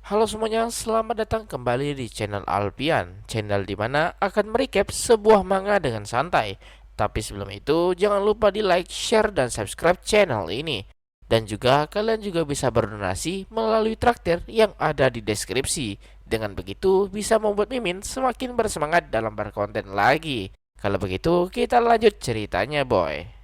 Halo semuanya, selamat datang kembali di channel Alpian, channel dimana akan merecap sebuah manga dengan santai. Tapi sebelum itu, jangan lupa di like, share, dan subscribe channel ini. Dan juga kalian juga bisa berdonasi melalui traktir yang ada di deskripsi. Dengan begitu, bisa membuat Mimin semakin bersemangat dalam berkonten lagi. Kalau begitu, kita lanjut ceritanya, boy.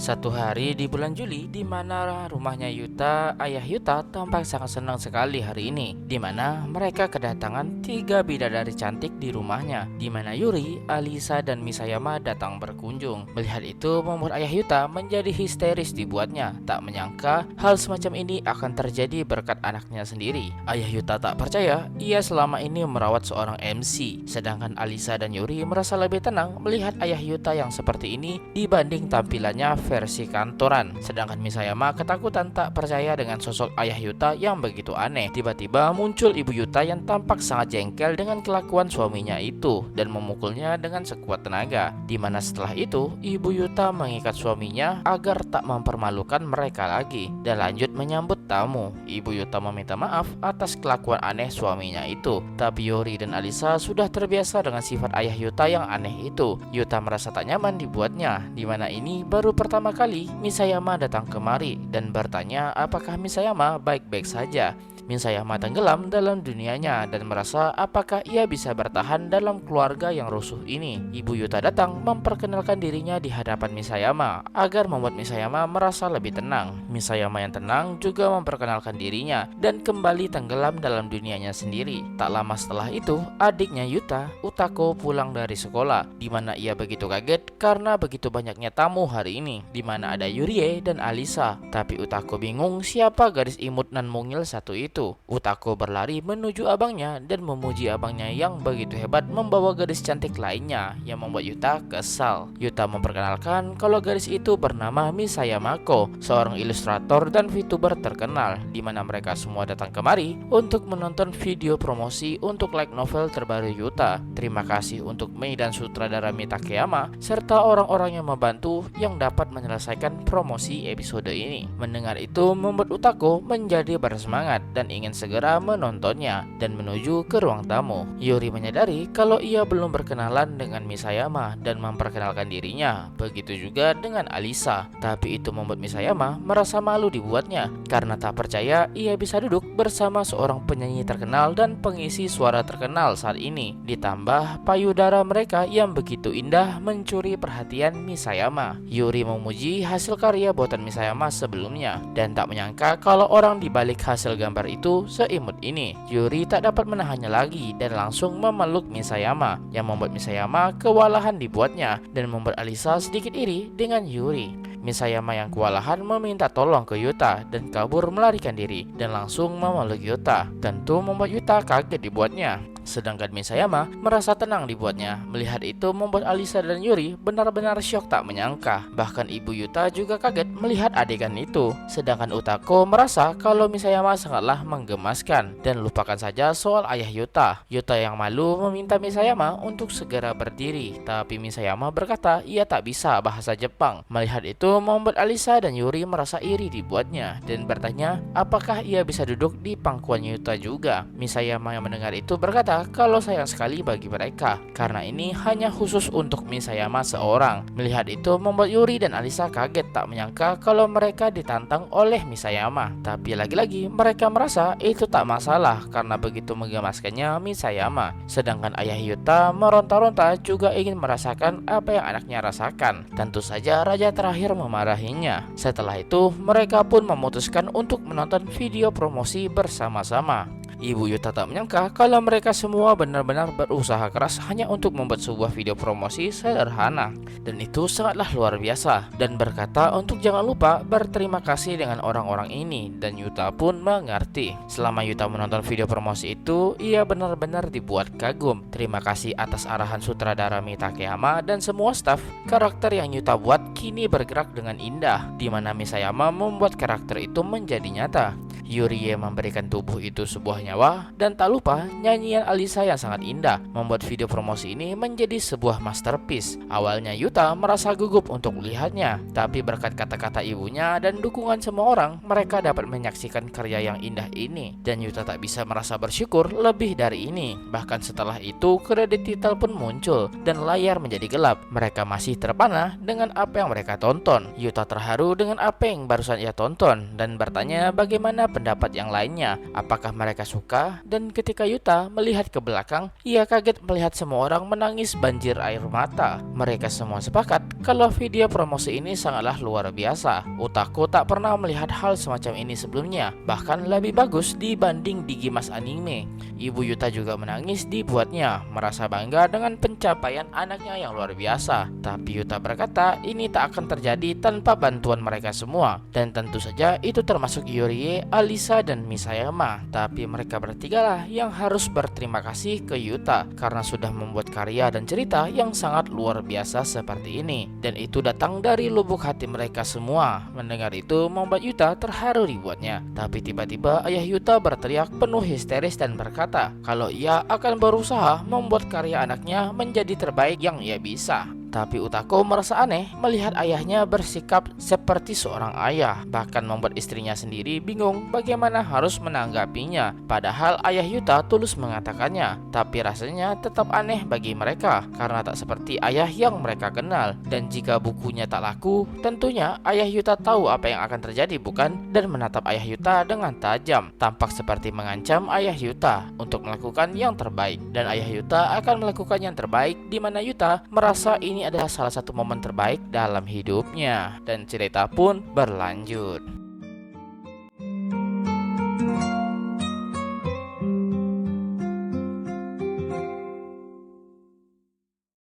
Satu hari di bulan Juli, di mana rumahnya Yuta, ayah Yuta tampak sangat senang sekali hari ini. Di mana mereka kedatangan tiga bidadari cantik di rumahnya, di mana Yuri, Alisa, dan Misayama datang berkunjung. Melihat itu membuat ayah Yuta menjadi histeris dibuatnya. Tak menyangka hal semacam ini akan terjadi berkat anaknya sendiri. Ayah Yuta tak percaya, ia selama ini merawat seorang MC. Sedangkan Alisa dan Yuri merasa lebih tenang melihat ayah Yuta yang seperti ini dibanding tampilannya versi kantoran. Sedangkan Misayama ketakutan tak percaya dengan sosok ayah Yuta yang begitu aneh. Tiba-tiba muncul ibu Yuta yang tampak sangat jengkel dengan kelakuan suaminya itu dan memukulnya dengan sekuat tenaga. Dimana setelah itu ibu Yuta mengikat suaminya agar tak mempermalukan mereka lagi dan lanjut menyambut tamu. Ibu Yuta meminta maaf atas kelakuan aneh suaminya itu. Tapi Yori dan Alisa sudah terbiasa dengan sifat ayah Yuta yang aneh itu. Yuta merasa tak nyaman dibuatnya. Dimana ini baru pertama kali Misayama datang kemari dan bertanya apakah Misayama baik-baik saja. Misayama tenggelam dalam dunianya dan merasa apakah ia bisa bertahan dalam keluarga yang rusuh ini. Ibu Yuta datang memperkenalkan dirinya di hadapan Misayama agar membuat Misayama merasa lebih tenang. Misayama yang tenang juga memperkenalkan dirinya dan kembali tenggelam dalam dunianya sendiri. Tak lama setelah itu, adiknya Yuta, Utako, pulang dari sekolah, di mana ia begitu kaget karena begitu banyaknya tamu hari ini, di mana ada Yurie dan Alisa. Tapi Utako bingung siapa gadis imut nan mungil satu itu. Utako berlari menuju abangnya dan memuji abangnya yang begitu hebat membawa gadis cantik lainnya yang membuat Yuta kesal. Yuta memperkenalkan kalau gadis itu bernama Misayamako, seorang ilustrator dan VTuber terkenal, di mana mereka semua datang kemari untuk menonton video promosi untuk light novel terbaru Yuta. Terima kasih untuk Mei dan sutradara Takeyama serta orang-orang yang membantu yang dapat menyelesaikan promosi episode ini. Mendengar itu membuat Utako menjadi bersemangat dan ingin segera menontonnya dan menuju ke ruang tamu. Yuri menyadari kalau ia belum berkenalan dengan Misayama dan memperkenalkan dirinya. Begitu juga dengan Alisa. Tapi itu membuat Misayama merasa malu dibuatnya karena tak percaya ia bisa duduk bersama seorang penyanyi terkenal dan pengisi suara terkenal saat ini. Ditambah payudara mereka yang begitu indah mencuri perhatian Misayama. Yuri memuji hasil karya buatan Misayama sebelumnya dan tak menyangka kalau orang di balik hasil gambar itu seimut ini. Yuri tak dapat menahannya lagi dan langsung memeluk Misayama yang membuat Misayama kewalahan dibuatnya dan membuat Alisa sedikit iri dengan Yuri. Misayama yang kewalahan meminta tolong ke Yuta dan kabur melarikan diri dan langsung memeluk Yuta. Tentu membuat Yuta kaget dibuatnya. Sedangkan Misayama merasa tenang dibuatnya. Melihat itu membuat Alisa dan Yuri benar-benar syok tak menyangka. Bahkan ibu Yuta juga kaget melihat adegan itu. Sedangkan Utako merasa kalau Misayama sangatlah menggemaskan dan lupakan saja soal ayah Yuta. Yuta yang malu meminta Misayama untuk segera berdiri. Tapi Misayama berkata ia tak bisa bahasa Jepang. Melihat itu membuat Alisa dan Yuri merasa iri dibuatnya dan bertanya apakah ia bisa duduk di pangkuan Yuta juga. Misayama yang mendengar itu berkata kalau sayang sekali bagi mereka karena ini hanya khusus untuk Misayama seorang. Melihat itu membuat Yuri dan Alisa kaget tak menyangka kalau mereka ditantang oleh Misayama. Tapi lagi-lagi mereka merasa itu tak masalah karena begitu menggemaskannya Misayama. Sedangkan ayah Yuta meronta-ronta juga ingin merasakan apa yang anaknya rasakan. Tentu saja raja terakhir memarahinya. Setelah itu mereka pun memutuskan untuk menonton video promosi bersama-sama. Ibu Yuta tak menyangka kalau mereka semua benar-benar berusaha keras hanya untuk membuat sebuah video promosi sederhana. Dan itu sangatlah luar biasa. Dan berkata untuk jangan lupa berterima kasih dengan orang-orang ini. Dan Yuta pun mengerti. Selama Yuta menonton video promosi itu, ia benar-benar dibuat kagum. Terima kasih atas arahan sutradara Takeyama dan semua staf. Karakter yang Yuta buat kini bergerak dengan indah, di mana Misayama membuat karakter itu menjadi nyata. Yurie memberikan tubuh itu sebuah nyawa, dan tak lupa nyanyian Alisa yang sangat indah membuat video promosi ini menjadi sebuah masterpiece. Awalnya Yuta merasa gugup untuk melihatnya, tapi berkat kata-kata ibunya dan dukungan semua orang, mereka dapat menyaksikan karya yang indah ini. Dan Yuta tak bisa merasa bersyukur lebih dari ini. Bahkan setelah itu kredit titel pun muncul dan layar menjadi gelap. Mereka masih terpana dengan apa yang mereka tonton. Yuta terharu dengan apa yang barusan ia tonton dan bertanya bagaimana pendapat yang lainnya, apakah mereka suka. Dan ketika Yuta melihat ke belakang, ia kaget melihat semua orang menangis banjir air mata. Mereka semua sepakat kalau video promosi ini sangatlah luar biasa. Otaku tak pernah melihat hal semacam ini sebelumnya, bahkan lebih bagus dibanding Digimas anime. Ibu Yuta juga menangis dibuatnya merasa bangga dengan pencapaian anaknya yang luar biasa. Tapi Yuta berkata ini tak akan terjadi tanpa bantuan mereka semua, dan tentu saja itu termasuk Yurie, Alisa, dan Misayama. Tapi mereka bertigalah yang harus berterima kasih ke Yuta karena sudah membuat karya dan cerita yang sangat luar biasa seperti ini, dan itu datang dari lubuk hati mereka semua. Mendengar itu membuat Yuta terharu dibuatnya. Tapi tiba-tiba ayah Yuta berteriak penuh histeris dan berkata kalau ia akan berusaha membuat karya anaknya menjadi terbaik yang ia bisa. Tapi Utako merasa aneh melihat ayahnya bersikap seperti seorang ayah, bahkan membuat istrinya sendiri bingung bagaimana harus menanggapinya. Padahal ayah Yuta tulus mengatakannya, tapi rasanya tetap aneh bagi mereka karena tak seperti ayah yang mereka kenal. Dan jika bukunya tak laku, tentunya ayah Yuta tahu apa yang akan terjadi, bukan? Dan menatap ayah Yuta dengan tajam, tampak seperti mengancam ayah Yuta untuk melakukan yang terbaik. Dan ayah Yuta akan melakukan yang terbaik, di mana Yuta merasa ini adalah salah satu momen terbaik dalam hidupnya. Dan cerita pun berlanjut.